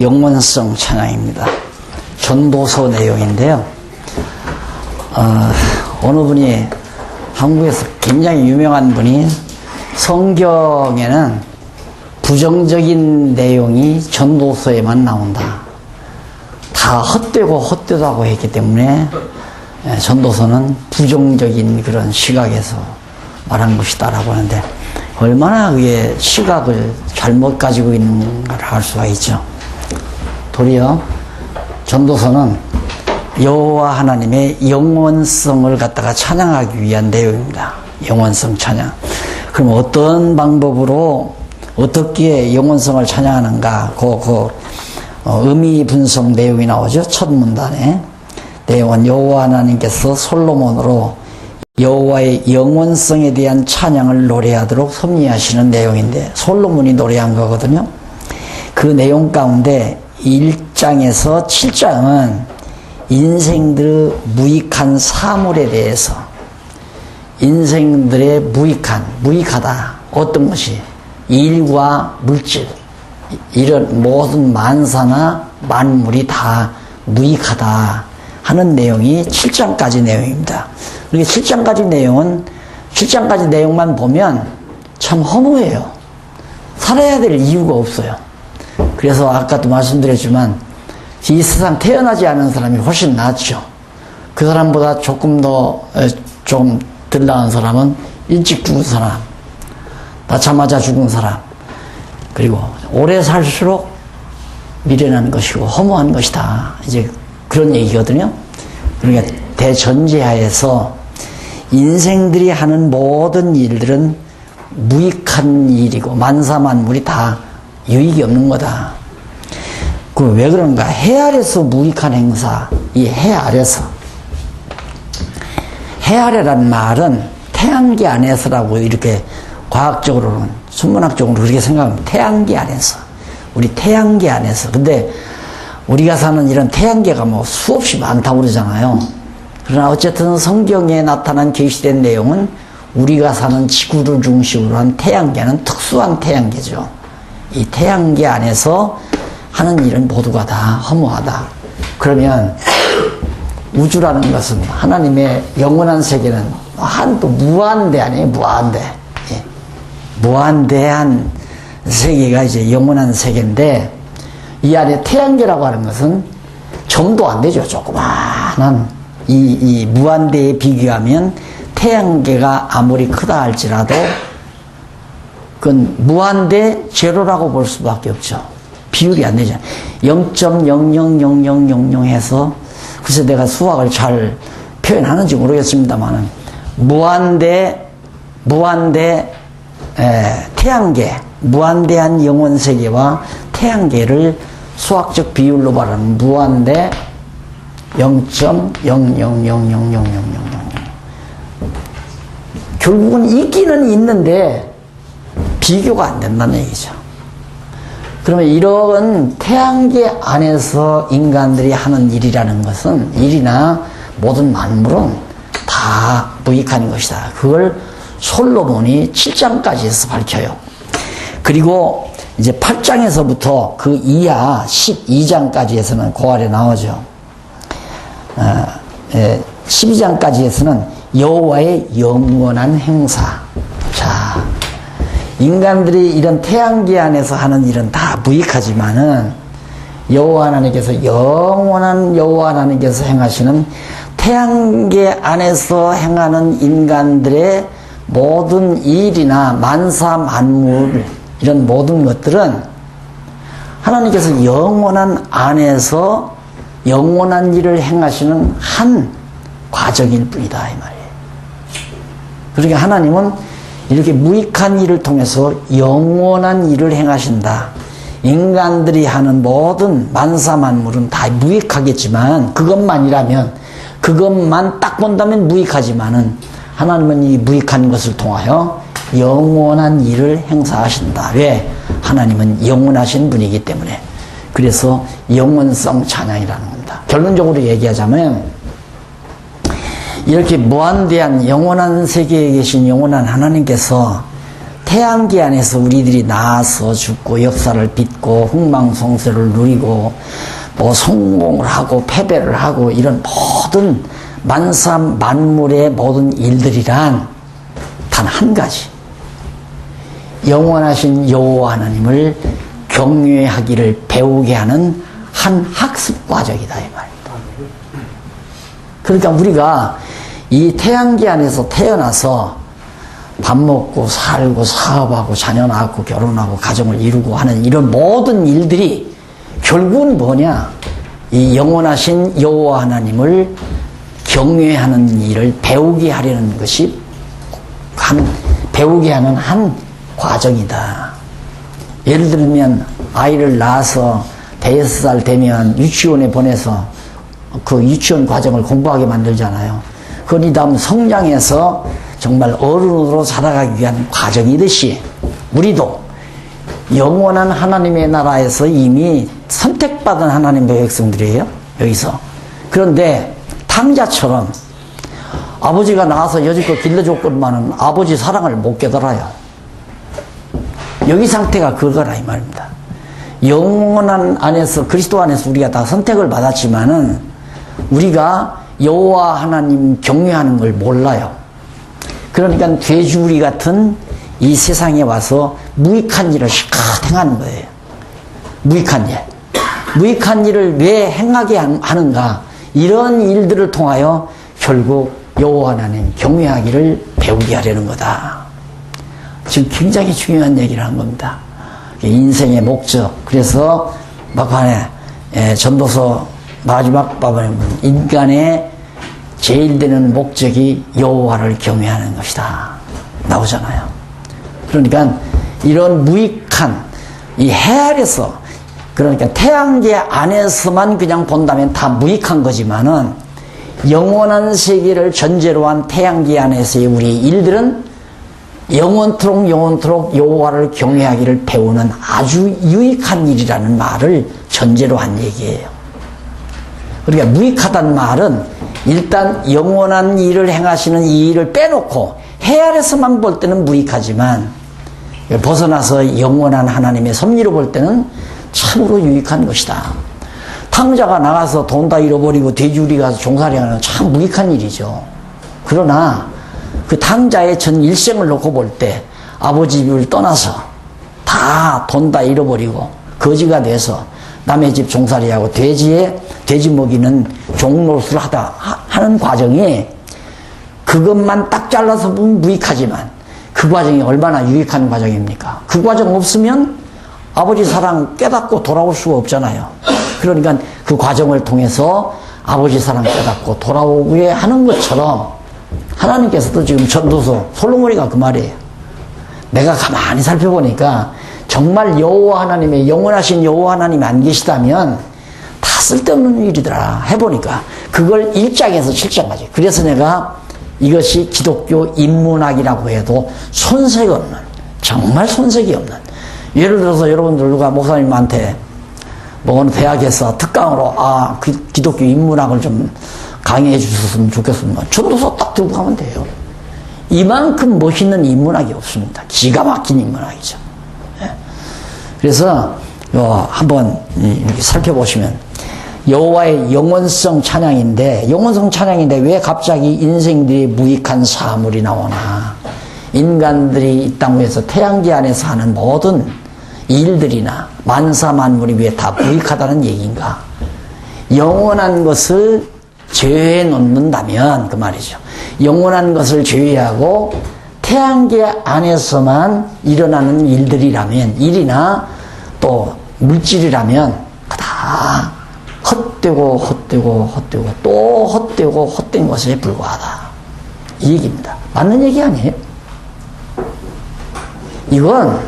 영원성 찬양입니다. 전도서 내용인데요. 어느 분이 한국에서 굉장히 유명한 분이 성경에는 부정적인 내용이 전도서에만 나온다. 다 헛되고 헛되다고 했기 때문에 전도서는 부정적인 그런 시각에서 말한 것이다라고 하는데 얼마나 그게 시각을 잘못 가지고 있는 걸 알 수가 있죠. 도리어 전도서는 여호와 하나님의 영원성을 갖다가 찬양하기 위한 내용입니다. 영원성 찬양. 그럼 어떤 방법으로 어떻게 영원성을 찬양하는가? 의미 분석 내용이 나오죠. 첫 문단에 내용은 여호와 하나님께서 솔로몬으로 여호와의 영원성에 대한 찬양을 노래하도록 섭리하시는 내용인데 솔로몬이 노래한 거거든요. 그 내용 가운데 1장에서 7장은 인생들의 무익한 사물에 대해서 인생들의 무익하다. 어떤 것이 일과 물질 이런 모든 만사나 만물이 다 무익하다 하는 내용이 7장까지 내용입니다. 그리고 7장까지 내용만 보면 참 허무해요. 살아야 될 이유가 없어요. 그래서 아까도 말씀드렸지만 이 세상 태어나지 않은 사람이 훨씬 낫죠. 그 사람보다 조금 덜 나은 사람은 일찍 죽은 사람, 낳자마자 죽은 사람, 그리고 오래 살수록 미련한 것이고 허무한 것이다. 이제 그런 얘기거든요. 그러니까 대전제하에서 인생들이 하는 모든 일들은 무익한 일이고 만사만물이 다 유익이 없는 거다. 그 왜 그런가? 해 아래서 무익한 행사, 이 해 아래서. 해 아래란 말은 태양계 안에서라고 이렇게 과학적으로는, 천문학적으로 그렇게 생각합니다. 태양계 안에서. 우리 태양계 안에서. 근데 우리가 사는 이런 태양계가 뭐 수없이 많다고 그러잖아요. 그러나 어쨌든 성경에 나타난 계시된 내용은 우리가 사는 지구를 중심으로 한 태양계는 특수한 태양계죠. 이 태양계 안에서 하는 일은 모두가 다 허무하다. 그러면 우주라는 것은 하나님의 영원한 세계는 또 무한대 아니에요? 무한대. 예. 무한대한 세계가 이제 영원한 세계인데 이 안에 태양계라고 하는 것은 점도 안 되죠. 조그마한 이 무한대에 비교하면 태양계가 아무리 크다 할지라도 그건 무한대 제로라고 볼 수밖에 없죠. 비율이 안 되죠. 0.000000 해서 글쎄 내가 수학을 잘 표현하는지 모르겠습니다만은 태양계, 무한대한 영원 세계와 태양계를 수학적 비율로 말하는 무한대 0.00000000 결국은 있기는 있는데 비교가 안 된다는 얘기죠. 그러면 이런 태양계 안에서 인간들이 하는 일이라는 것은 일이나 모든 만물은 다 무익한 것이다. 그걸 솔로몬이 7장까지 해서 밝혀요. 그리고 이제 8장에서부터 그 이하 12장까지 해서는 그 아래 나오죠. 12장까지 해서는 여호와의 영원한 행사. 자, 인간들이 이런 태양계 안에서 하는 일은 다 무익하지만은 여호와 하나님께서 영원한 여호와 하나님께서 행하시는 태양계 안에서 행하는 인간들의 모든 일이나 만사 만물 이런 모든 것들은 하나님께서 영원한 안에서 영원한 일을 행하시는 한 과정일 뿐이다 이 말이에요. 그러니까 하나님은 이렇게 무익한 일을 통해서 영원한 일을 행하신다. 인간들이 하는 모든 만사만물은 다 무익하겠지만 그것만 딱 본다면 무익하지만은 하나님은 이 무익한 것을 통하여 영원한 일을 행사하신다. 왜? 하나님은 영원하신 분이기 때문에. 그래서 영원성 찬양이라는 겁니다. 결론적으로 얘기하자면 이렇게 무한대한 영원한 세계에 계신 영원한 하나님께서 태양계 안에서 우리들이 나아서 죽고 역사를 빚고 흥망성쇠를 누리고 뭐 성공을 하고 패배를 하고 이런 모든 만사 만물의 모든 일들이란 단 한 가지, 영원하신 여호와 하나님을 경외하기를 배우게 하는 한 학습 과정이다 이 말입니다. 그러니까 우리가 이 태양계 안에서 태어나서 밥 먹고 살고 사업하고 자녀 낳고 결혼하고 가정을 이루고 하는 이런 모든 일들이 결국은 뭐냐, 이 영원하신 여호와 하나님을 경외하는 일을 배우게 하려는 것이 배우게 하는 한 과정이다. 예를 들면 아이를 낳아서 대여섯 살 되면 유치원에 보내서 그 유치원 과정을 공부하게 만들잖아요. 그건 이 다음 성장해서 정말 어른으로 살아가기 위한 과정이듯이 우리도 영원한 하나님의 나라에서 이미 선택받은 하나님의 백성들이에요, 여기서. 그런데 탕자처럼 아버지가 나와서 여지껏 길러줬건만은 아버지 사랑을 못 깨달아요. 여기 상태가 그거라 이 말입니다. 영원한 안에서, 그리스도 안에서 우리가 다 선택을 받았지만은 우리가 여호와 하나님 경외하는 걸 몰라요. 그러니까 돼지우리 같은 이 세상에 와서 무익한 일을 실컷 행하는 거예요. 무익한 일. 무익한 일을 왜 행하게 하는가? 이런 일들을 통하여 결국 여호와 하나님 경외하기를 배우게 하려는 거다. 지금 굉장히 중요한 얘기를 한 겁니다. 인생의 목적. 그래서 막판에 전도서 마지막 부분에 보면 인간의 제일 되는 목적이 여호와를 경외하는 것이다 나오잖아요. 그러니까 이런 무익한 이 해 아래서, 그러니까 태양계 안에서만 그냥 본다면 다 무익한 거지만은 영원한 세계를 전제로 한 태양계 안에서의 우리 일들은 영원토록 여호와를 경외하기를 배우는 아주 유익한 일이라는 말을 전제로 한 얘기예요. 그러니까 무익하다는 말은 일단 영원한 일을 행하시는 이 일을 빼놓고 해 아래서만 볼 때는 무익하지만 벗어나서 영원한 하나님의 섭리로 볼 때는 참으로 유익한 것이다. 탕자가 나가서 돈 다 잃어버리고 돼지우리 가서 종살이하는 건 참 무익한 일이죠. 그러나 그 탕자의 전 일생을 놓고 볼 때 아버지 집을 떠나서 다 돈 다 잃어버리고 거지가 돼서 남의 집 종살이하고 돼지 먹이는 종노릇을 하는 과정이 그것만 딱 잘라서 보면 무익하지만 그 과정이 얼마나 유익한 과정입니까? 그 과정 없으면 아버지 사랑 깨닫고 돌아올 수가 없잖아요. 그러니까 그 과정을 통해서 아버지 사랑 깨닫고 돌아오게 하는 것처럼 하나님께서도 지금 전도서 솔로몬이가 그 말이에요. 내가 가만히 살펴보니까 정말 여호와 하나님의 영원하신 여호와 하나님이 안 계시다면 다 쓸데없는 일이더라 해보니까 그걸 1장에서 7장까지. 그래서 내가 이것이 기독교 인문학이라고 해도 손색이 없는, 정말 손색이 없는, 예를 들어서 여러분들 누가 목사님한테 뭐 어느 대학에서 특강으로 기독교 인문학을 좀 강의해 주셨으면 좋겠습니다. 전도서 딱 들고 가면 돼요. 이만큼 멋있는 인문학이 없습니다. 기가 막힌 인문학이죠. 그래서 한번 이렇게 살펴보시면 여호와의 영원성 찬양인데 왜 갑자기 인생들이 무익한 사물이 나오나, 인간들이 이 땅 위에서 태양계 안에서 하는 모든 일들이나 만사 만물이 왜 다 무익하다는 얘기인가? 영원한 것을 제외해 놓는다면 그 말이죠. 영원한 것을 제외하고 태양계 안에서만 일어나는 일이나 또 물질이라면 다 헛되고 또 헛된 것에 불과하다. 이 얘기입니다. 맞는 얘기 아니에요? 이건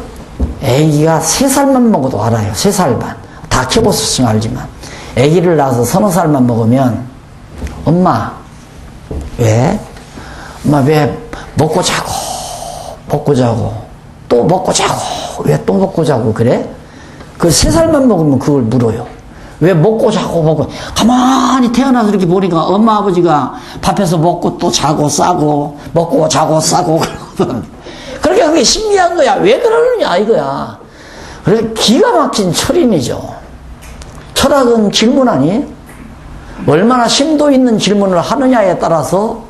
애기가 3살만 먹어도 알아요. 3살만. 다 키워봤으면 알지만. 애기를 낳아서 서너 살만 먹으면 엄마 왜? 엄마 왜 먹고 자고 또 먹고 자고 왜 또 먹고 자고 그래? 그 3살만 먹으면 그걸 물어요. 왜 먹고 자고 가만히 태어나서 이렇게 보니까 엄마 아버지가 밥해서 먹고 또 자고 싸고 먹고 자고 싸고 그러거든. 그렇게 그게 신기한 거야. 왜 그러느냐 이거야. 그래서 기가 막힌 철인이죠. 철학은 질문 아니에요? 얼마나 심도 있는 질문을 하느냐에 따라서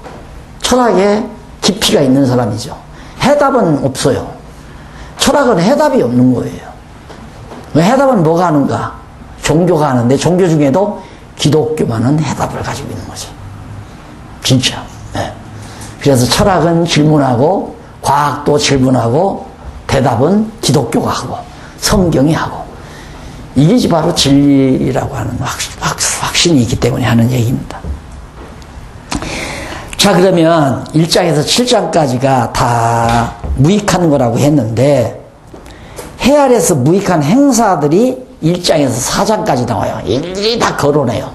철학에 깊이가 있는 사람이죠. 해답은 없어요. 철학은 해답이 없는 거예요. 해답은 뭐가 하는가? 종교가 하는데 종교 중에도 기독교만은 해답을 가지고 있는 거죠. 진짜. 네. 그래서 철학은 질문하고 과학도 질문하고 대답은 기독교가 하고 성경이 하고 이게 바로 진리라고 하는 확신이 있기 때문에 하는 얘기입니다. 자, 그러면 1장에서 7장까지가 다 무익한 거라고 했는데 해 아래에서 무익한 행사들이 1장에서 4장까지 나와요. 일일이 다 거론해요.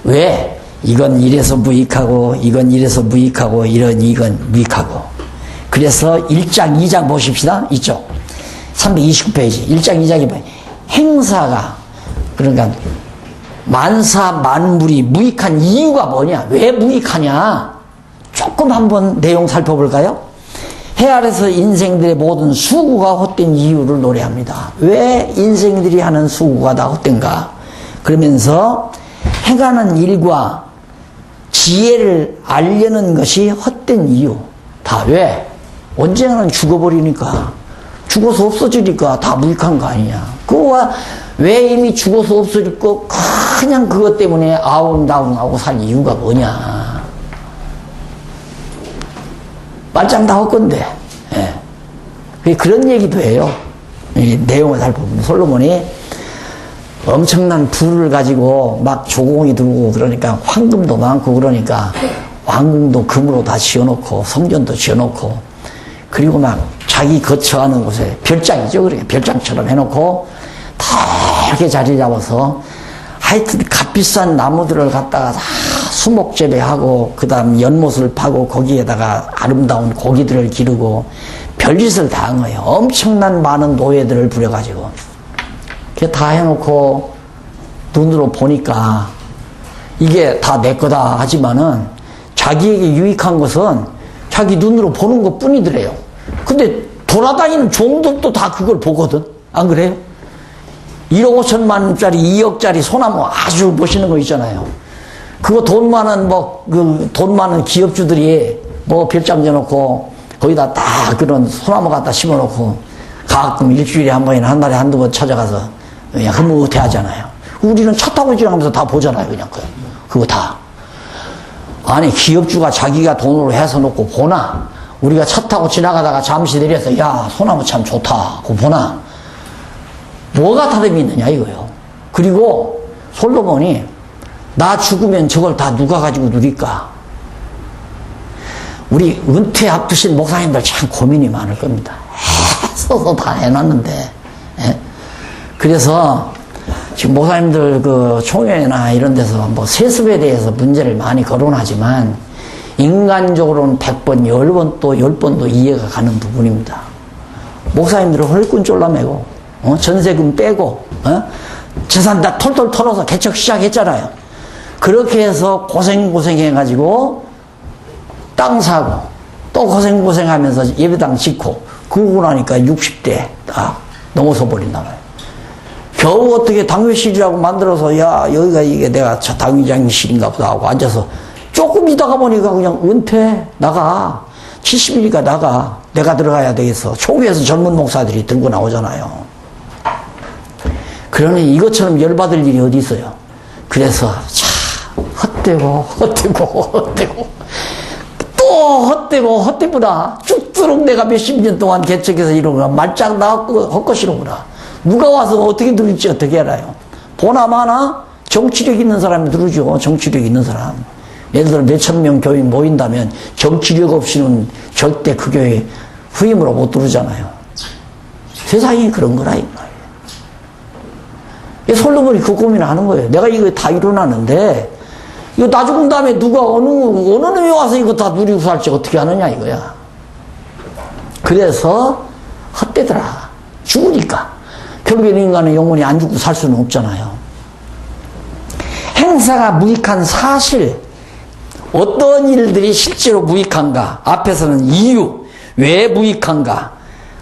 왜? 이건 이래서 무익하고 이건 이래서 무익하고 이건 무익하고. 그래서 1장 2장 보십시다. 이쪽 329페이지 1장 2장이 뭐예요? 행사가 그러니까 만사 만물이 무익한 이유가 뭐냐? 왜 무익하냐? 조금 한번 내용 살펴볼까요? 해 아래서 인생들의 모든 수고가 헛된 이유를 노래합니다. 왜 인생들이 하는 수고가 다 헛된가? 그러면서 행하는 일과 지혜를 알려는 것이 헛된 이유. 다 왜? 언젠가는 죽어버리니까. 죽어서 없어지니까 다 무익한 거 아니냐. 그거와 왜 이미 죽어서 없어질 거 그냥 그것 때문에 아웅다웅하고 살 이유가 뭐냐. 말짱 다 헛건데. 예. 그런 얘기도 해요. 이 내용을 살펴보면 솔로몬이 엄청난 부를 가지고 막 조공이 들고 그러니까 황금도 많고 그러니까 왕궁도 금으로 다 지어놓고 성전도 지어놓고 그리고 막 자기 거처하는 곳에 별장이죠. 그러니까 별장처럼 해놓고 다 이렇게 자리 잡아서 하여튼 값비싼 나무들을 갖다가 다 수목 재배하고 그 다음 연못을 파고 거기에다가 아름다운 고기들을 기르고 별짓을 다 한 거예요. 엄청난 많은 노예들을 부려가지고 그게 다 해놓고 눈으로 보니까 이게 다 내 거다 하지만은 자기에게 유익한 것은 자기 눈으로 보는 것 뿐이더래요. 근데 돌아다니는 종들도 다 그걸 보거든. 안 그래요? 1억 5천만 원짜리 2억짜리 소나무 아주 멋있는 거 있잖아요. 그거 돈 많은 돈 많은 기업주들이 별장 지어놓고 거기다 딱 그런 소나무 갖다 심어놓고 가끔 일주일에 한 번이나 한 달에 한두 번 찾아가서 그냥 흐뭇해 하잖아요. 우리는 차 타고 지나가면서 다 보잖아요. 그냥 그거 다. 아니 기업주가 자기가 돈으로 해서 놓고 보나? 우리가 차 타고 지나가다가 잠시 내려서 야 소나무 참 좋다 그거 보나? 뭐가 다름이 있느냐 이거요. 그리고 솔로몬이 나 죽으면 저걸 다 누가 가지고 누릴까? 우리 은퇴 앞두신 목사님들 참 고민이 많을 겁니다. 써서 다 해놨는데. 그래서 지금 목사님들 총회나 이런 데서 세습에 대해서 문제를 많이 거론하지만 인간적으로는 100번, 10번 또 10번도 이해가 가는 부분입니다. 목사님들은 헐끈 쫄라매고 전세금 빼고 재산 다 털털 털어서 개척 시작했잖아요. 그렇게 해서 고생해가지고 땅 사고 또 고생하면서 예배당 짓고 그러고 나니까 60대 딱 넘어서 버린다 말이에요. 겨우 어떻게 당회실이라고 만들어서 야 여기가 이게 내가 저 당회장실인가 보다 하고 앉아서 조금 있다가 보니까 그냥 은퇴 나가 70일이니까 나가 내가 들어가야 되겠어. 총회에서 젊은 목사들이 들고 나오잖아요. 그러니 이것처럼 열받을 일이 어디 있어요. 그래서 참 헛되고 또 헛되구나. 쭉도록 내가 몇십 년 동안 개척해서 이런 거 말짱 나왔고 헛것이로구나. 누가 와서 어떻게 누릴지 어떻게 알아요. 보나 마나 정치력 있는 사람이 누르죠. 정치력 있는 사람. 예를 들어 몇천 명 교인 모인다면 정치력 없이는 절대 그 교회 후임으로 못 누르잖아요. 세상이 그런 거라 이 말이에요. 솔로몬이 그 고민을 하는 거예요. 내가 이거 다 일어나는데 이거 나 죽은 다음에 누가 어느 놈이 와서 이거 다 누리고 살지 어떻게 하느냐 이거야. 그래서 헛되더라. 죽으니까. 결국에는 인간은 영원히 안 죽고 살 수는 없잖아요. 행사가 무익한 사실, 어떤 일들이 실제로 무익한가, 앞에서는 이유, 왜 무익한가,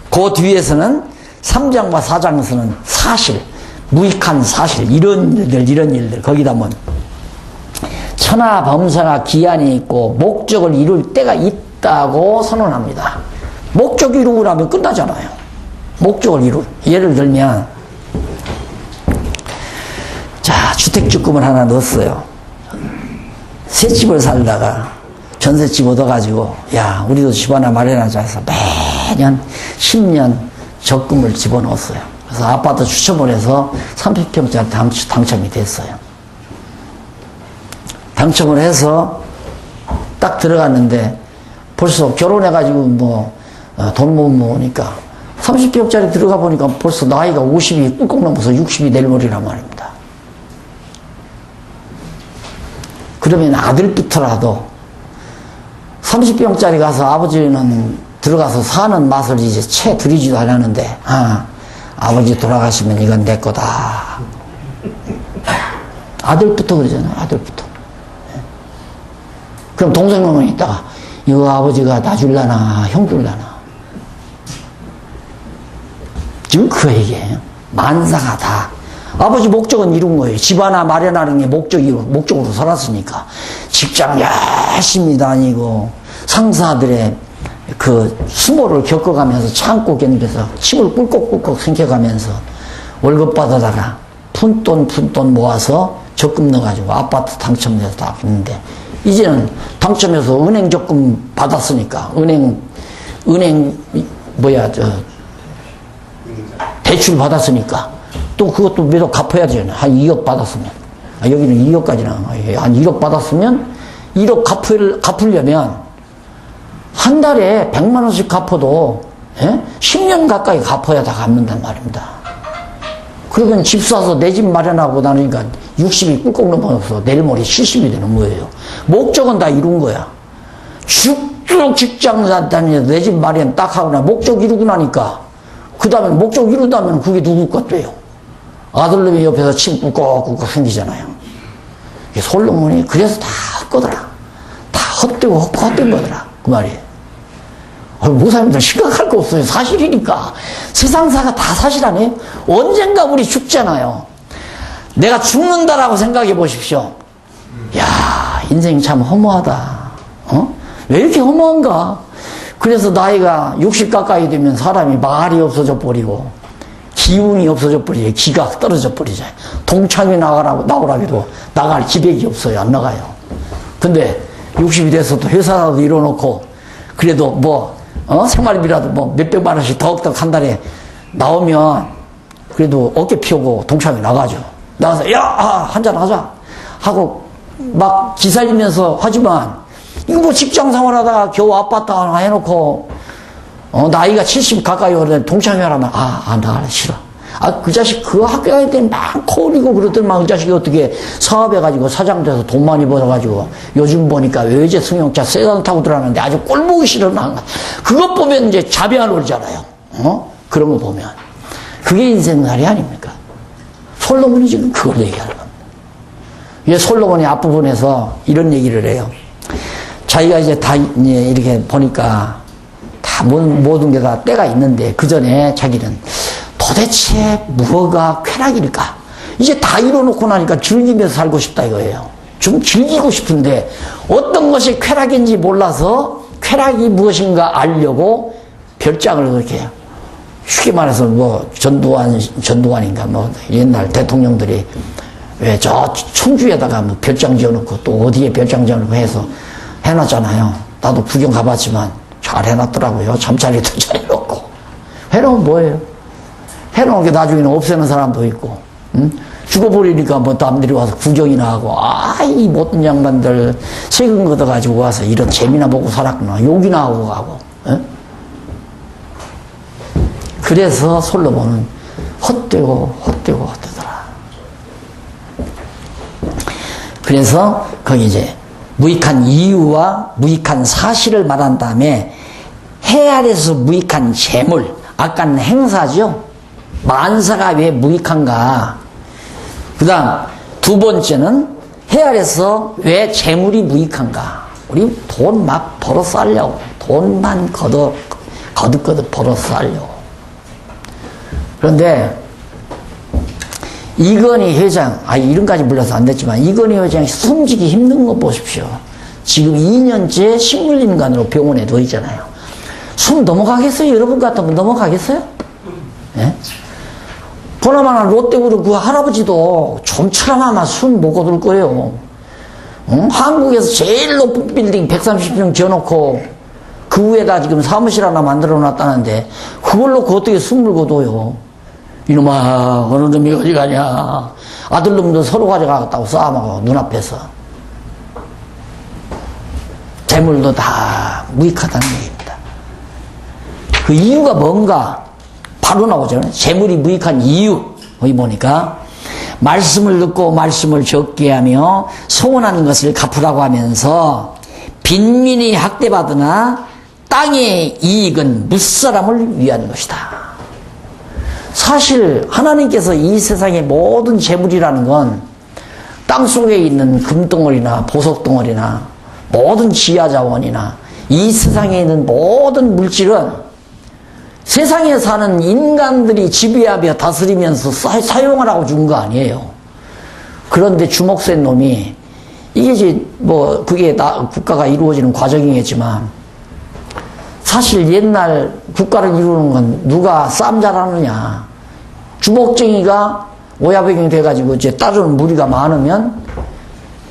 그 뒤에서는 3장과 4장에서는 사실, 무익한 사실, 이런 일들, 거기다 뭐, 천하 범사가 기한이 있고, 목적을 이룰 때가 있다고 선언합니다. 목적 이루고 나면 끝나잖아요. 목적을 예를 들면, 자, 주택주금을 하나 넣었어요. 새 집을 살다가 전셋집 얻어가지고, 야, 우리도 집 하나 마련하자 해서 매년 10년 적금을 집어넣었어요. 그래서 아파트 추첨을 해서 30평짜리 당첨이 됐어요. 당첨을 해서 딱 들어갔는데 벌써 결혼해가지고 뭐 돈 못 모으니까 30평짜리 들어가 보니까 벌써 나이가 50이 꿀꺽 넘어서 60이 내일 모레란 말입니다. 그러면 아들부터라도 30평짜리 가서 아버지는 들어가서 사는 맛을 이제 채 들이지도 않았는데, 아버지 돌아가시면 이건 내 거다. 아들부터 그러잖아요, 아들부터. 그럼 동생놈은 있다가, 이거 아버지가 나 줄라나, 형 줄라나. 지금 그 얘기예요. 만사가 다. 아버지 목적은 이룬 거예요. 집 하나 마련하는 게 목적으로 살았으니까. 직장 열심히 다니고, 상사들의 그 수모를 겪어가면서 참고 견뎌서 침을 꿀꺽꿀꺽 삼켜가면서 월급 받아다가 푼돈 모아서 적금 넣어가지고 아파트 당첨돼서 다 했는데, 이제는 당첨해서 은행 적금 받았으니까, 대출 받았으니까, 또 그것도 매도 갚아야 되잖아요. 한 2억 받았으면. 여기는 2억까지는, 한 1억 받았으면, 1억 갚으려면, 한 달에 100만원씩 갚아도, 10년 가까이 갚아야 다 갚는단 말입니다. 그러면 집 사서 내 집 마련하고 나니까 60이 꿀꺽 넘어서 내일 모레 70이 되는 거예요. 목적은 다 이룬 거야. 죽도록 직장 다니면서 내 집 마련 딱 하고 나 목적 이루고 나니까, 그 다음에 목적 이루다면 그게 누구 것도요? 아들놈이 옆에서 침 꿀꺽꿀꺽 생기잖아요. 솔로몬이 그래서 다 헛거더라. 다 헛되고 헛된 거더라. 그 말이에요. 모사님들 심각할 거 없어요. 사실이니까. 세상사가 다 사실 아니에요? 언젠가 우리 죽잖아요. 내가 죽는다라고 생각해 보십시오. 야, 인생 참 허무하다. 왜 이렇게 허무한가? 그래서 나이가 60 가까이 되면 사람이 말이 없어져 버리고, 기운이 없어져 버리고, 기가 떨어져 버리잖아요. 동창회 나오라 해도 나갈 기백이 없어요. 안 나가요. 근데 60이 돼서도 회사라도 이뤄놓고, 그래도 생활비라도 몇백만 원씩 더욱더욱 한 달에 나오면, 그래도 어깨 펴고 동창회 나가죠. 나가서, 야, 한잔 하자. 하고, 막 기살리면서 하지만, 이거 직장 생활하다가 겨우 아파트 하나 해놓고, 나이가 70 가까이 오는데 동창회 하라면, 나가래, 싫어. 그 자식 그 학교 갈 때 막 코리고 그러더만 그 자식이 어떻게 사업해가지고 사장 돼서 돈 많이 벌어가지고 요즘 보니까 외제 승용차 세단 타고 들어가는데 아주 꼴보기 싫은 거. 그것 보면 이제 자비안 오르잖아요. 그런 거 보면. 그게 인생살이 아닙니까? 솔로몬이 지금 그걸 얘기하는 겁니다. 왜 솔로몬이 앞부분에서 이런 얘기를 해요. 자기가 이제 다 이렇게 보니까 다 모든 게 다 때가 있는데 그 전에 자기는 도대체 무엇가 쾌락일까? 이제 다 이뤄놓고 나니까 즐기면서 살고 싶다 이거예요. 좀 즐기고 싶은데 어떤 것이 쾌락인지 몰라서 쾌락이 무엇인가 알려고 별장을 그렇게 쉽게 말해서 전두환인가 옛날 대통령들이 왜 저 청주에다가 별장 지어놓고 또 어디에 별장 지어놓고 해서 해놨잖아요. 나도 구경 가봤지만 잘 해놨더라고요. 잠자리도 잘 해놓고. 해놓으면 뭐예요? 해놓은 게 나중에는 없애는 사람도 있고, 죽어버리니까 남들이 와서 구경이나 하고, 이 못된 양반들 세금 걷어가지고 와서 이런 재미나 보고 살았구나. 욕이나 하고 가고. 그래서 솔로몬은 헛되더라. 그래서 거기 이제 무익한 이유와 무익한 사실을 말한 다음에 해 아래서 무익한 재물, 아까는 행사죠. 만사가 왜 무익한가? 그 다음 두 번째는 해 아래서 왜 재물이 무익한가? 우리 돈 막 벌어서 하려고, 돈만 거듭 벌어서 하려고. 그런데 이건희 회장, 이름까지 불러서 안 됐지만 이건희 회장이 숨지기 힘든 거 보십시오. 지금 2년째 식물인간으로 병원에 누워 있잖아요. 숨 넘어가겠어요? 여러분 같으면 넘어가겠어요? 예? 보나마나 롯데그룹 그 할아버지도 좀처럼아마 숨 못 거둘 거예요. 응? 한국에서 제일 높은 빌딩 130평 지어놓고 그 위에다 지금 사무실 하나 만들어 놨다는데 그걸 놓고 어떻게 숨을 거둬요? 이놈아, 어느 놈이 어디 가냐. 아들놈도 서로 가져가겠다고 싸움하고 눈앞에서. 재물도 다 무익하다는 얘기입니다. 그 이유가 뭔가 바로 나오죠. 재물이 무익한 이유. 거기 보니까 말씀을 듣고 말씀을 적게 하며 소원하는 것을 갚으라고 하면서 빈민이 학대받으나 땅의 이익은 무사람을 위한 것이다. 사실 하나님께서 이 세상의 모든 재물이라는 건 땅속에 있는 금덩어리나 보석덩어리나 모든 지하자원이나 이 세상에 있는 모든 물질은 세상에 사는 인간들이 지배하며 다스리면서 사용하라고 준 거 아니에요. 그런데 주먹 센 놈이 이게 이제 뭐 그게 국가가 이루어지는 과정이겠지만 사실 옛날 국가를 이루는 건 누가 싸움 잘하느냐. 주먹쟁이가 오야백이 돼가지고 이제 따르는 무리가 많으면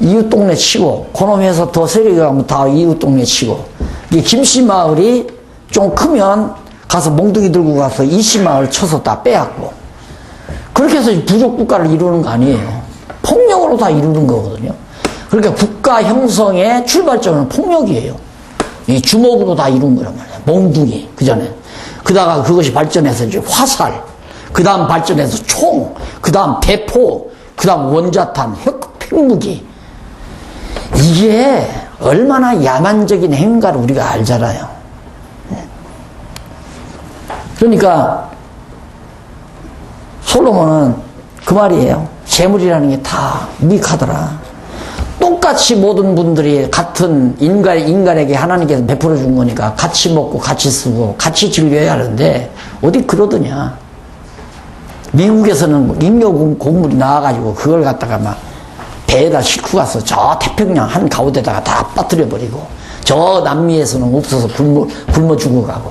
이웃 동네 치고, 그놈 해서 더 세력이 가면 다 이웃 동네 치고, 이게 김씨 마을이 좀 크면 가서 몽둥이 들고 가서 이씨 마을 쳐서 다 빼앗고, 그렇게 해서 부족 국가를 이루는 거 아니에요. 폭력으로 다 이루는 거거든요. 그러니까 국가 형성의 출발점은 폭력이에요. 이 주먹으로 다 이룬 거란 말이에요. 몽둥이, 그 전에. 그다가 그것이 발전해서 이제 화살, 그 다음 발전해서 총, 그 다음 대포, 그 다음 원자탄, 핵무기. 이게 얼마나 야만적인 행위인가를 우리가 알잖아요. 그러니까 솔로몬은 그 말이에요. 재물이라는 게 다 무익하더라. 똑같이 모든 분들이 같은 인간에게 하나님께서 베풀어 준 거니까 같이 먹고 같이 쓰고 같이 즐겨야 하는데 어디 그러더냐. 미국에서는 임료 곡물이 나와가지고 그걸 갖다가 막 배에다 싣고 가서 저 태평양 한 가운데다가 다 빠뜨려 버리고, 저 남미에서는 없어서 굶어 죽어가고.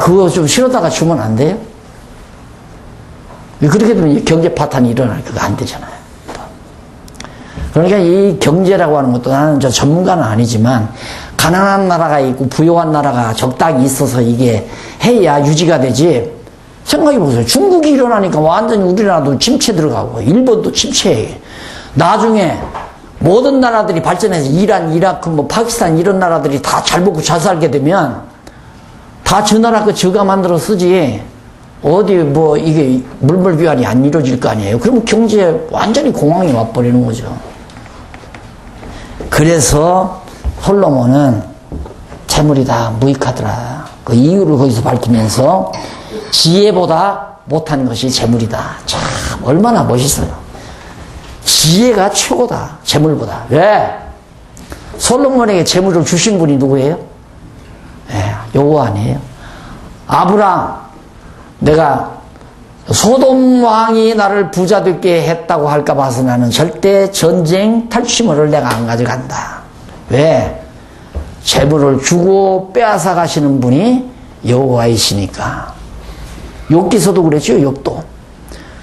그거 좀 실어다가 주면 안 돼요? 그렇게 되면 경제 파탄이 일어날 그거 안 되잖아요. 그러니까 이 경제라고 하는 것도 나는 저 전문가는 아니지만 가난한 나라가 있고 부유한 나라가 적당히 있어서 이게 해야 유지가 되지. 생각해 보세요. 중국이 일어나니까 완전히 우리나라도 침체 들어가고 일본도 침체해. 나중에 모든 나라들이 발전해서 이란, 이라크, 뭐 파키스탄 이런 나라들이 다 잘 먹고 잘 살게 되면 다 저 나라 거 저가 만들어 쓰지. 어디 뭐 이게 물물교환이 안 이루어질 거 아니에요. 그러면 경제에 완전히 공황이 와버리는 거죠. 그래서 솔로몬은 재물이 다 무익하더라. 그 이유를 거기서 밝히면서 지혜보다 못한 것이 재물이다. 참 얼마나 멋있어요. 지혜가 최고다. 재물보다. 왜? 솔로몬에게 재물을 주신 분이 누구예요? 여호와 아니에요? 아브람, 내가 소돔 왕이 나를 부자 되게 했다고 할까 봐서 나는 절대 전쟁 탈취물을 내가 안 가져간다. 왜? 재물을 주고 빼앗아 가시는 분이 여호와이시니까. 욥기서도 그랬죠. 욥도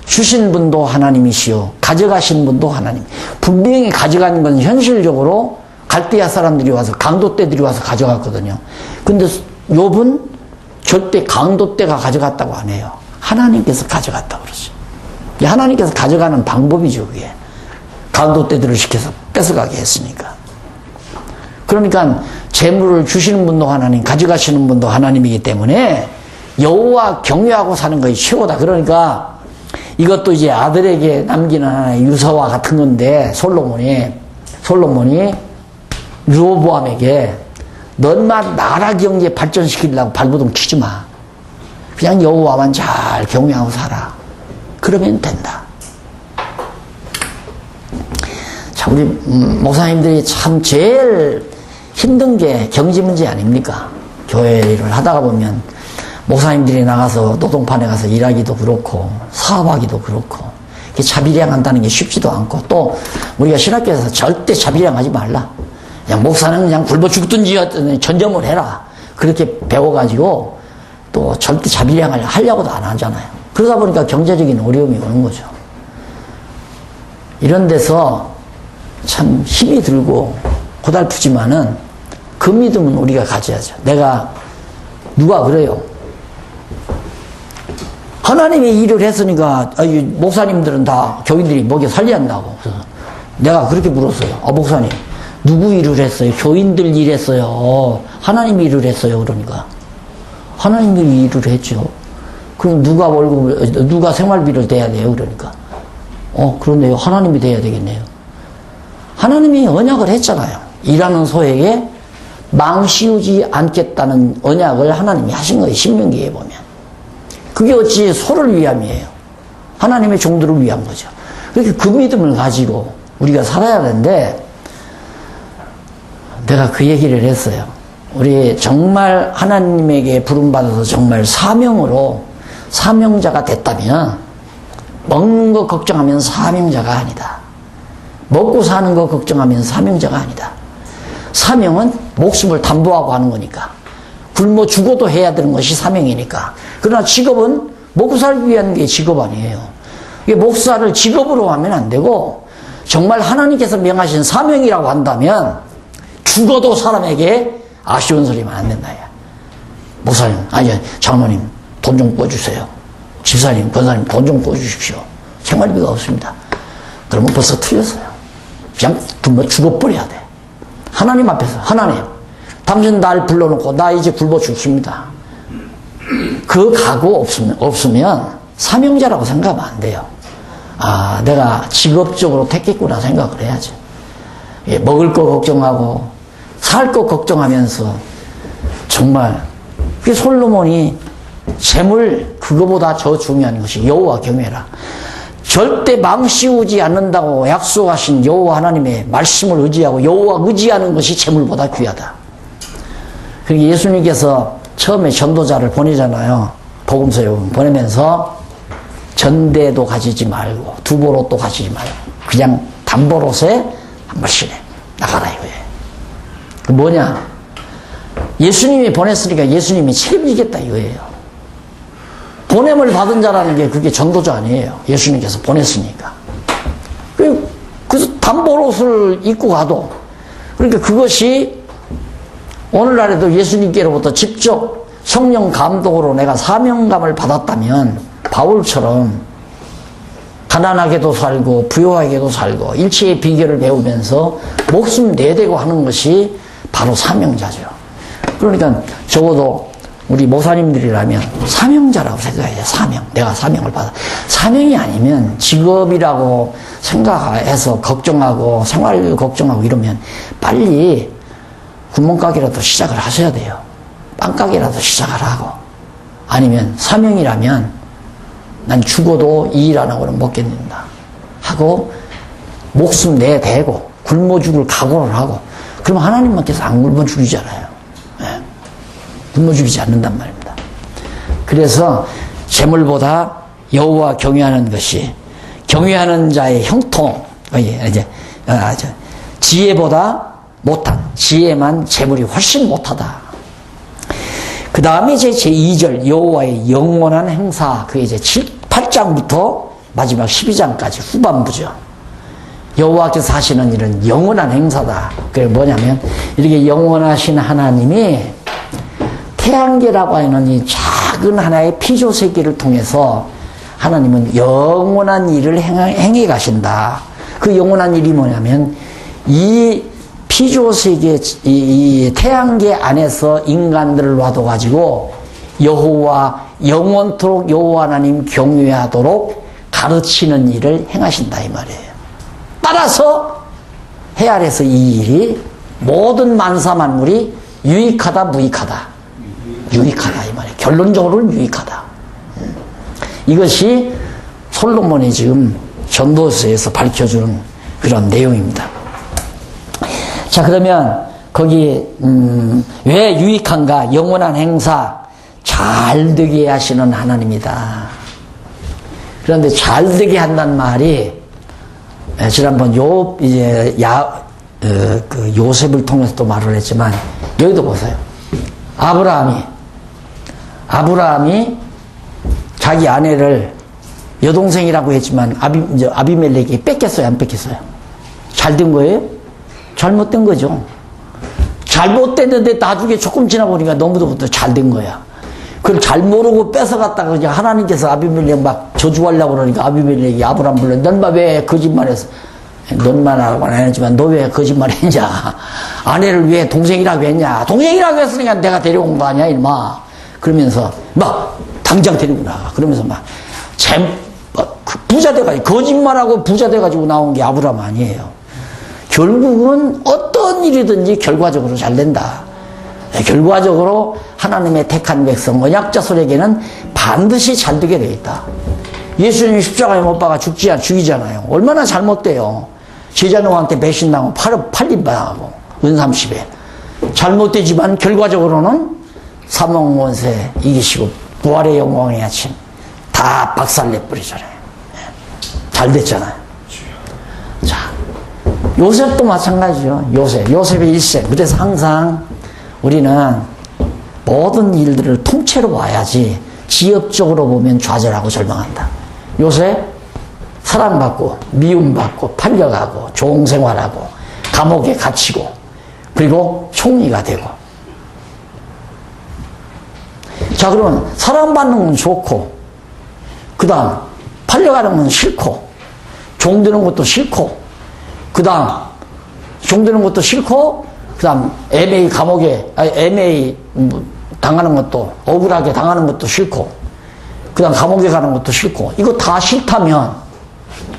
주신 분도 하나님이시요 가져가신 분도 하나님. 분명히 가져가는 건 현실적으로 갈대아 사람들이 와서 강도떼들이 와서 가져갔거든요. 근데 욥은 절대 강도떼가 가져갔다고 안 해요. 하나님께서 가져갔다고 그러죠. 하나님께서 가져가는 방법이죠. 그게 강도떼들을 시켜서 뺏어가게 했으니까. 그러니까 재물을 주시는 분도 하나님, 가져가시는 분도 하나님이기 때문에 여호와 경외하고 사는 것이 최고다. 그러니까 이것도 이제 아들에게 남기는 하나의 유서와 같은 건데, 솔로몬이 르호보암에게 넌만 나라 경제 발전시키려고 발버둥 치지 마. 그냥 여호와만 잘 경외하고 살아. 그러면 된다. 자, 우리 목사님들이 참 제일 힘든 게 경제 문제 아닙니까? 교회 일을 하다가 보면 목사님들이 나가서 노동판에 가서 일하기도 그렇고 사업하기도 그렇고 이렇게 자비량한다는 게 쉽지도 않고 또 우리가 신학교에서 절대 자비량하지 말라. 그냥 목사는 그냥 굶어 죽든지 전념을 해라. 그렇게 배워가지고 또 절대 자비량을 하려고도 안 하잖아요. 그러다 보니까 경제적인 어려움이 오는 거죠. 이런 데서 참 힘이 들고 고달프지만은 그 믿음은 우리가 가져야죠. 누가 그래요? 하나님이 일을 했으니까 목사님들은 다 교인들이 먹여 살려야 한다고. 그래서 내가 그렇게 물었어요. 목사님 누구 일을 했어요? 교인들 일했어요. 하나님이 일을 했어요. 그러니까 하나님이 일을 했죠. 그럼 누가 생활비를 대야 돼요? 그러니까 그런데요. 하나님이 대야 되겠네요. 하나님이 언약을 했잖아요. 일하는 소에게 망씌우지 않겠다는 언약을 하나님이 하신 거예요. 신명기에 보면. 그게 어찌 소를 위함이에요. 하나님의 종들을 위한 거죠. 그렇게 그 믿음을 가지고 우리가 살아야 되는데 내가 그 얘기를 했어요. 우리 정말 하나님에게 부름받아서 정말 사명자가 됐다면 먹는 거 걱정하면 사명자가 아니다. 먹고 사는 거 걱정하면 사명자가 아니다. 사명은 목숨을 담보하고 하는 거니까. 굶어 죽어도 해야 되는 것이 사명이니까. 그러나 직업은 먹고 살기 위한 게 직업 아니에요. 이게 목사를 직업으로 하면 안 되고 정말 하나님께서 명하신 사명이라고 한다면 죽어도 사람에게 아쉬운 소리만 안 된다. 목사님, 장로님 돈 좀 꿔주세요. 집사님, 권사님 돈 좀 꿔주십시오. 생활비가 없습니다. 그러면 벌써 틀렸어요. 그냥 굶어 죽어버려야 돼. 하나님 앞에서 하나님 당신 날 불러놓고 나 이제 굶어 죽습니다. 그 각오 없으면 사명자라고 생각하면 안 돼요. 내가 직업적으로 택했구나 생각을 해야지. 먹을 거 걱정하고 살 거 걱정하면서 정말 그 솔로몬이 재물 그거보다 더 중요한 것이 여호와 경외라. 절대 망씌우지 않는다고 약속하신 여호와 하나님의 말씀을 의지하고 여호와 의지하는 것이 재물보다 귀하다. 그리고 예수님께서 처음에 전도자를 보내잖아요. 복음서에 보내면서 전대도 가지지 말고 두보롯도 가지지 말고 그냥 담보롯에 한 벌씩 나가라 이거예요. 그 뭐냐? 예수님이 보냈으니까 예수님이 책임지겠다 이거예요. 보냄을 받은 자라는 게 그게 전도자 아니에요. 예수님께서 보냈으니까. 그래서 담보롯을 입고 가도 그러니까 그것이 오늘날에도 예수님께로부터 직접 성령 감동으로 내가 사명감을 받았다면 바울처럼 가난하게도 살고 부유하게도 살고 일체의 비결을 배우면서 목숨 내대고 하는 것이 바로 사명자죠. 그러니까 적어도 우리 모사님들이라면 사명자라고 생각해요. 사명. 내가 사명을 받아. 사명이 아니면 직업이라고 생각해서 걱정하고 생활 걱정하고 이러면 빨리 구멍가게라도 시작을 하셔야 돼요. 빵가게라도 시작을 하고. 아니면 사명이라면 난 죽어도 이 일 안 하고는 못 견딘다 하고 목숨 내대고 굶어 죽을 각오를 하고 그럼 하나님께서 안 굶어 죽이잖아요. 굶어 죽이지 않는단 말입니다. 그래서 재물보다 여호와 경외하는 것이 경외하는 자의 형통 지혜보다 못한 지혜만 재물이 훨씬 못하다. 그 다음에 이제 제2절 여호와의 영원한 행사 그게 이제 8장부터 마지막 12장까지 후반부죠. 여호와께서 하시는 일은 영원한 행사다. 그게 뭐냐면 이렇게 영원하신 하나님이 태양계라고 하는 이 작은 하나의 피조세계를 통해서 하나님은 영원한 일을 행해 가신다. 그 영원한 일이 뭐냐면 이 피조세계 이 태양계 안에서 인간들을 놔둬가지고 여호와 영원토록 여호와 하나님 경외하도록 가르치는 일을 행하신다 이 말이에요. 따라서 해 아래서 이 일이 모든 만사만물이 유익하다 무익하다. 유익하다 이 말이에요. 결론적으로는 유익하다. 이것이 솔로몬이 지금 전도서에서 밝혀주는 그런 내용입니다. 자 그러면 거기 왜 유익한가? 영원한 행사 잘 되게 하시는 하나님이다. 그런데 잘 되게 한다는 말이 지난번 그 요셉을 통해서 또 말을 했지만 여기도 보세요. 아브라함이 자기 아내를 여동생이라고 했지만 아비멜렉이 뺏겼어요, 안 뺏겼어요? 잘 된 거예요? 잘못된 거죠. 잘못됐는데 나중에 조금 지나 보니까 너무도 잘 된 거야. 그걸 잘 모르고 뺏어갔다가 그냥 하나님께서 아비멜렉 막 저주하려고 그러니까 아비멜렉이 아브라함 불러. 넌 왜 거짓말했어? 넌만 하고 안 했지만 너 왜 거짓말 했냐? 아내를 왜 동생이라고 했냐? 동생이라고 했으니까 내가 데려온 거 아니야, 이마. 그러면서 막 당장 데리고 나가. 그러면서 막 부자 돼가지고 거짓말하고 부자 돼가지고 나온 게 아브라함 아니에요. 결국은 어떤 일이든지 결과적으로 잘 된다. 결과적으로 하나님의 택한 백성 언약자손에게는 반드시 잘 되게 되어 있다. 예수님이 십자가에 못 박아 죽이잖아요. 얼마나 잘못돼요. 제자노한테 배신당하고 팔림당하고 은삼십에 잘못되지만 결과적으로는 사망원세 이기시고 부활의 영광의 아침 다 박살내버리잖아요. 잘 됐잖아요. 자, 요셉도 마찬가지죠. 요셉의 일생. 그래서 항상 우리는 모든 일들을 통째로 봐야지 지엽적으로 보면 좌절하고 절망한다. 요셉 사랑받고 미움받고 팔려가고 종생활하고 감옥에 갇히고 그리고 총리가 되고. 자, 그러면 사랑받는 건 좋고 그 다음 팔려가는 건 싫고 종되는 것도 싫고 그 다음 종되는 것도 싫고 그 다음 애매히 애매히 당하는 것도 억울하게 당하는 것도 싫고 그 다음 감옥에 가는 것도 싫고 이거 다 싫다면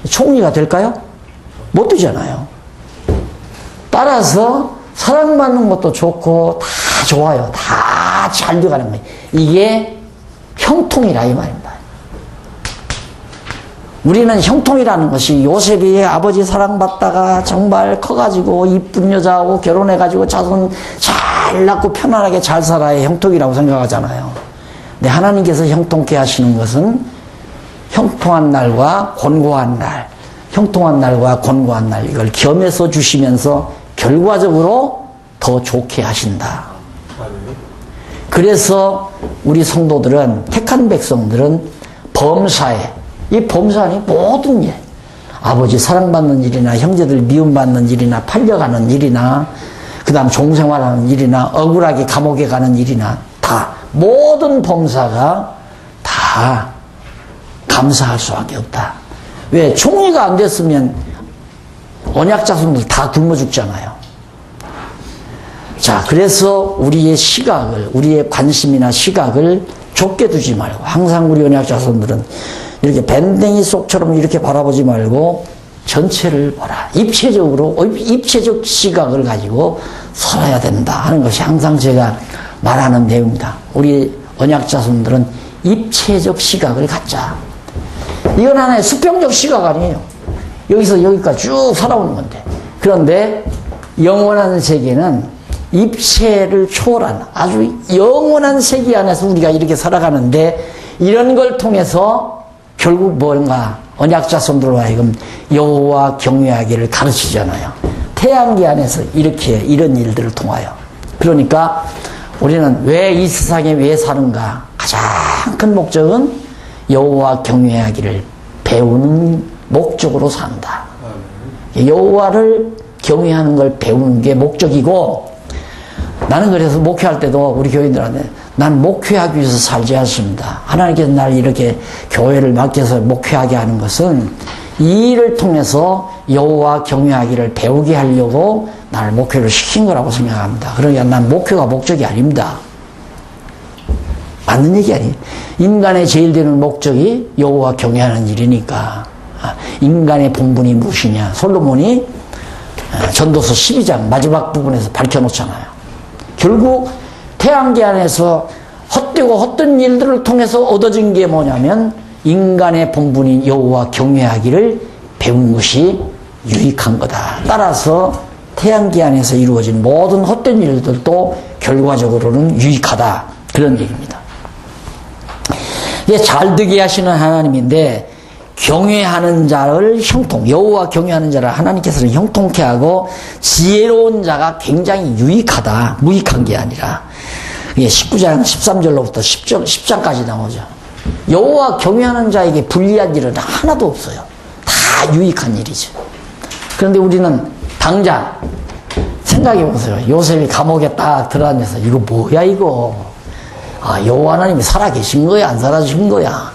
총리가 될까요? 못 되잖아요. 따라서 사랑받는 것도 좋고 다 좋아요. 다 잘 돼가는 거예요. 이게 형통이라 이 말입니다. 우리는 형통이라는 것이 요셉이 아버지 사랑받다가 정말 커가지고 이쁜 여자하고 결혼해가지고 자손 잘 낳고 편안하게 잘 살아야 형통이라고 생각하잖아요. 근데 하나님께서 형통케 하시는 것은 형통한 날과 곤고한 날, 이걸 겸해서 주시면서 결과적으로 더 좋게 하신다. 그래서 우리 성도들은, 택한 백성들은 범사에, 이 범사니 모든 일, 아버지 사랑받는 일이나 형제들 미움받는 일이나 팔려가는 일이나 그 다음 종생활하는 일이나 억울하게 감옥에 가는 일이나 다 모든 범사가 다 감사할 수밖에 없다. 왜? 총리가 안 됐으면 언약자손들 다 굶어 죽잖아요. 자, 그래서 우리의 시각을, 우리의 관심이나 시각을 좁게 두지 말고 항상 우리 언약자손들은 이렇게 밴댕이 속처럼 이렇게 바라보지 말고 전체를 보라. 입체적 시각을 가지고 살아야 된다 하는 것이 항상 제가 말하는 내용입니다. 우리 언약자손들은 입체적 시각을 갖자. 이건 하나의 수평적 시각 아니에요. 여기서 여기까지 쭉 살아오는 건데. 그런데 영원한 세계는 입체를 초월한 아주 영원한 세계 안에서 우리가 이렇게 살아가는데 이런 걸 통해서 결국 뭔가 언약자손들로 하여금 여호와 경외하기를 가르치잖아요. 태양계 안에서 이런 일들을 통하여. 그러니까 우리는 왜 이 세상에 왜 사는가? 가장 큰 목적은 여호와 경외하기를 배우는 목적으로 산다. 여호와를 경외하는 걸 배우는 게 목적이고, 나는 그래서 목회할 때도 우리 교인들한테 난 목회하기 위해서 살지 않습니다. 하나님께서 날 이렇게 교회를 맡겨서 목회하게 하는 것은 이 일을 통해서 여호와 경외하기를 배우게 하려고 나를 목회를 시킨 거라고 생각합니다. 그러니까 난 목회가 목적이 아닙니다. 맞는 얘기 아니에요. 인간의 제일 되는 목적이 여호와 경외하는 일이니까. 인간의 본분이 무엇이냐. 솔로몬이 전도서 12장 마지막 부분에서 밝혀놓잖아요. 결국 태양계 안에서 헛되고 헛된 일들을 통해서 얻어진 게 뭐냐면 인간의 본분인 여호와 경외하기를 배운 것이 유익한 거다. 따라서 태양계 안에서 이루어진 모든 헛된 일들도 결과적으로는 유익하다. 그런 얘기입니다. 이게 잘 되게 하시는 하나님인데 경외하는 자를 형통, 여호와 경외하는 자를 하나님께서는 형통케 하고 지혜로운 자가 굉장히 유익하다. 무익한 게 아니라. 이게 19장 13절로부터 10장까지 나오죠. 여호와 경외하는 자에게 불리한 일은 하나도 없어요. 다 유익한 일이죠. 그런데 우리는 당장 생각해 보세요. 요셉이 감옥에 딱 들어앉아서 이거 뭐야 이거. 아, 여호와 하나님이 살아계신 거야 안 살아계신 거야.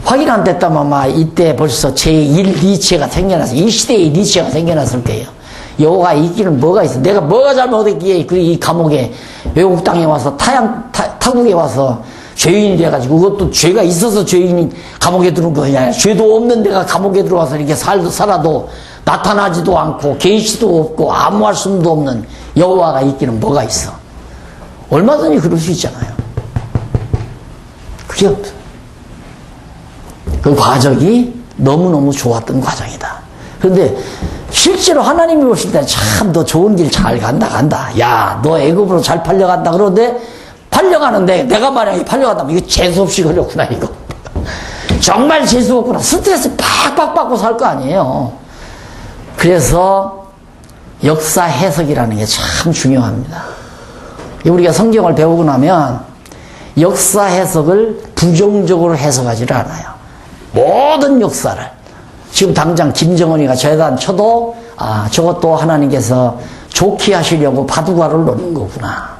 확인 안 됐다면 아마 이때 벌써 제1 니체가 생겨나서 이 시대의 니체가 생겨났을 거예요. 여호가 있기는 뭐가 있어. 내가 뭐가 잘못했기에 이 감옥에 외국 땅에 와서 타국에 와서 죄인이 돼가지고 그것도 죄가 있어서 죄인이 감옥에 들어온 거냐. 죄도 없는 데가 감옥에 들어와서 이렇게 살아도 나타나지도 않고 계시도 없고 아무 말씀도 없는 여호와가 있기는 뭐가 있어. 얼마든지 그럴 수 있잖아요. 그게 없어. 그 과정이 너무너무 좋았던 과정이다. 그런데 실제로 하나님이 보실 때 참 너 좋은 길 잘 간다. 야, 너 애굽으로 잘 팔려간다. 그런데 팔려가는데 내가 만약에 팔려간다면 이거 재수없이 걸렸구나 이거. 정말 재수없구나. 스트레스 팍팍 받고 살 거 아니에요. 그래서 역사 해석이라는 게 참 중요합니다. 우리가 성경을 배우고 나면 역사 해석을 부정적으로 해석하지를 않아요. 모든 역사를 지금 당장 김정은이가 재단 쳐도 저것도 하나님께서 좋게 하시려고 바둑알을 놓는 거구나.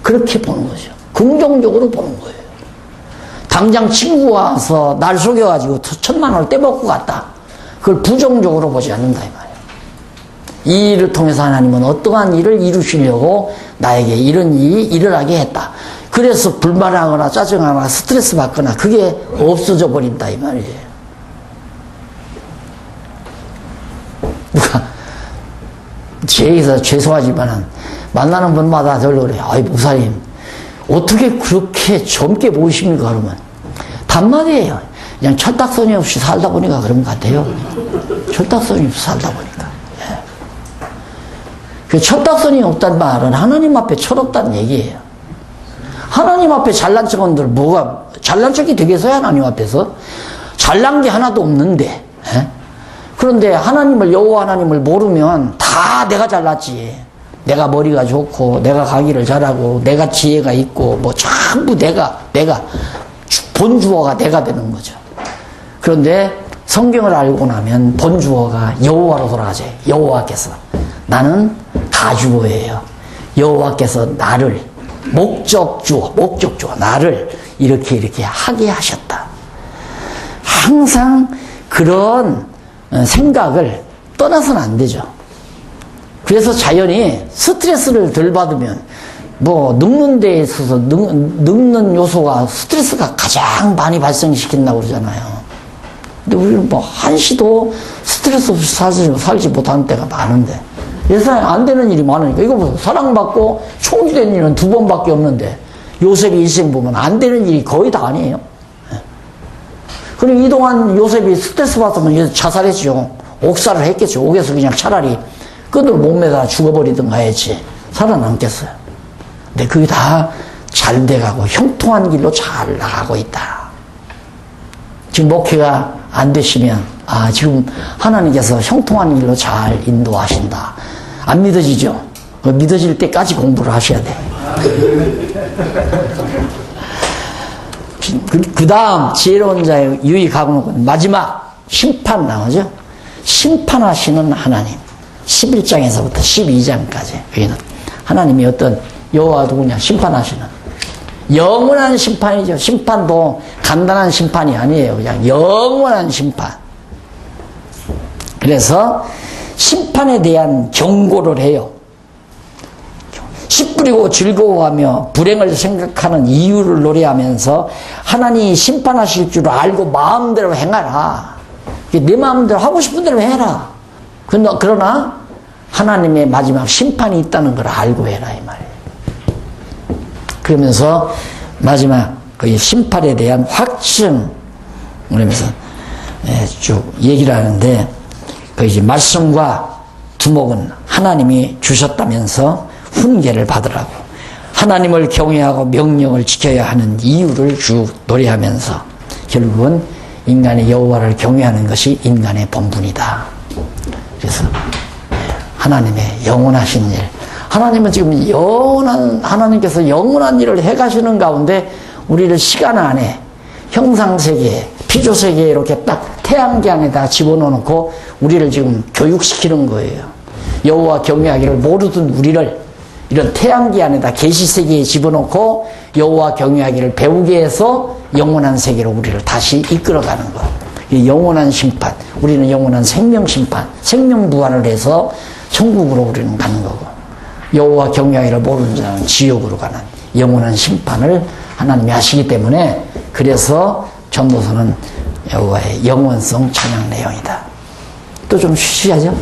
그렇게 보는 거죠. 긍정적으로 보는 거예요. 당장 친구가 와서 날 속여가지고 1,000만 원을 떼먹고 갔다. 그걸 부정적으로 보지 않는다 이 말이에요. 이 일을 통해서 하나님은 어떠한 일을 이루시려고 나에게 이런 일이 일어나게 했다. 그래서 불만하거나 짜증하거나 스트레스 받거나 그게 없어져 버린다 이 말이에요. 누가 제에서 죄송하지만은 만나는 분마다 저를 그래요. 아이 목사님 어떻게 그렇게 젊게 보이십니까? 그러면 단말이에요. 그냥 철딱서니 없이 살다 보니까 그런 것 같아요. 철딱서니 없이 살다 보니까. 예. 그 철딱서니 없다는 말은 하나님 앞에 철없다는 얘기예요. 하나님 앞에 잘난 척한들 뭐가 잘난 척이 되겠어요? 하나님 앞에서 잘난 게 하나도 없는데. 예? 그런데 하나님을 여호와 하나님을 모르면 다 내가 잘났지. 내가 머리가 좋고 내가 강의를 잘하고 내가 지혜가 있고 뭐 전부 내가 본주어가 내가 되는 거죠. 그런데 성경을 알고 나면 본주어가 여호와로 돌아가죠. 여호와께서 나는 가주어예요. 여호와께서 나를 목적주어 나를 이렇게 하게 하셨다. 항상 그런 생각을 떠나서는 안 되죠. 그래서 자연히 스트레스를 덜 받으면 뭐 늙는 데에 있어서 늙는 요소가 스트레스가 가장 많이 발생시킨다고 그러잖아요. 근데 우리는 뭐 한시도 스트레스 없이 살지 못하는 때가 많은데 예상에 안 되는 일이 많으니까 이거 보세요. 사랑받고 총지된 일은 2번밖에 없는데 요셉이 일생 보면 안 되는 일이 거의 다 아니에요. 그리고 이동안 요셉이 스트레스 받으면 자살했죠. 옥살을 했겠죠. 옥에서 그냥 차라리 끈을 목매다 죽어버리든가 했지 살아남겠어요. 근데 그게 다 잘 돼가고 형통한 길로 잘 나가고 있다. 지금 목회가 안 되시면 지금 하나님께서 형통한 길로 잘 인도하신다. 안 믿어지죠? 믿어질 때까지 공부를 하셔야 돼. 그 다음 지혜로운 자의 유익하고는 마지막 심판 나오죠. 심판하시는 하나님. 11장에서부터 12장까지 여기는 하나님이 어떤 여호와 누구냐 심판하시는 영원한 심판이죠. 심판도 간단한 심판이 아니에요. 그냥 영원한 심판. 그래서 심판에 대한 경고를 해요. 씨 뿌리고 즐거워하며 불행을 생각하는 이유를 노래하면서 하나님이 심판하실 줄 알고 마음대로 행하라. 내 마음대로 하고 싶은 대로 해라. 그러나 하나님의 마지막 심판이 있다는 걸 알고 해라 이 말이에요. 그러면서 마지막 그 심판에 대한 확증 그러면서 쭉 얘기를 하는데 그 이제 말씀과 두목은 하나님이 주셨다면서 훈계를 받으라고 하나님을 경외하고 명령을 지켜야 하는 이유를 쭉 노래하면서 결국은 인간이 여호와를 경외하는 것이 인간의 본분이다. 그래서 하나님의 영원하신 일, 하나님은 지금 하나님께서 영원한 일을 해가시는 가운데 우리를 시간 안에 형상세계, 피조세계에 이렇게 딱 태양계 안에다 집어넣고 우리를 지금 교육시키는 거예요. 여호와 경외하기를 모르던 우리를 이런 태양계 안에다 계시세계에 집어넣고 여호와 경외하기를 배우게 해서 영원한 세계로 우리를 다시 이끌어가는 것. 영원한 심판, 우리는 영원한 생명심판, 생명부활을 해서 천국으로 우리는 가는 거고, 여호와 경외하기를 모르는 자는 지옥으로 가는 영원한 심판을 하나님이 하시기 때문에, 그래서 전도서는 여호와의 영원성 찬양 내용이다. 또 좀 쉬셔야죠.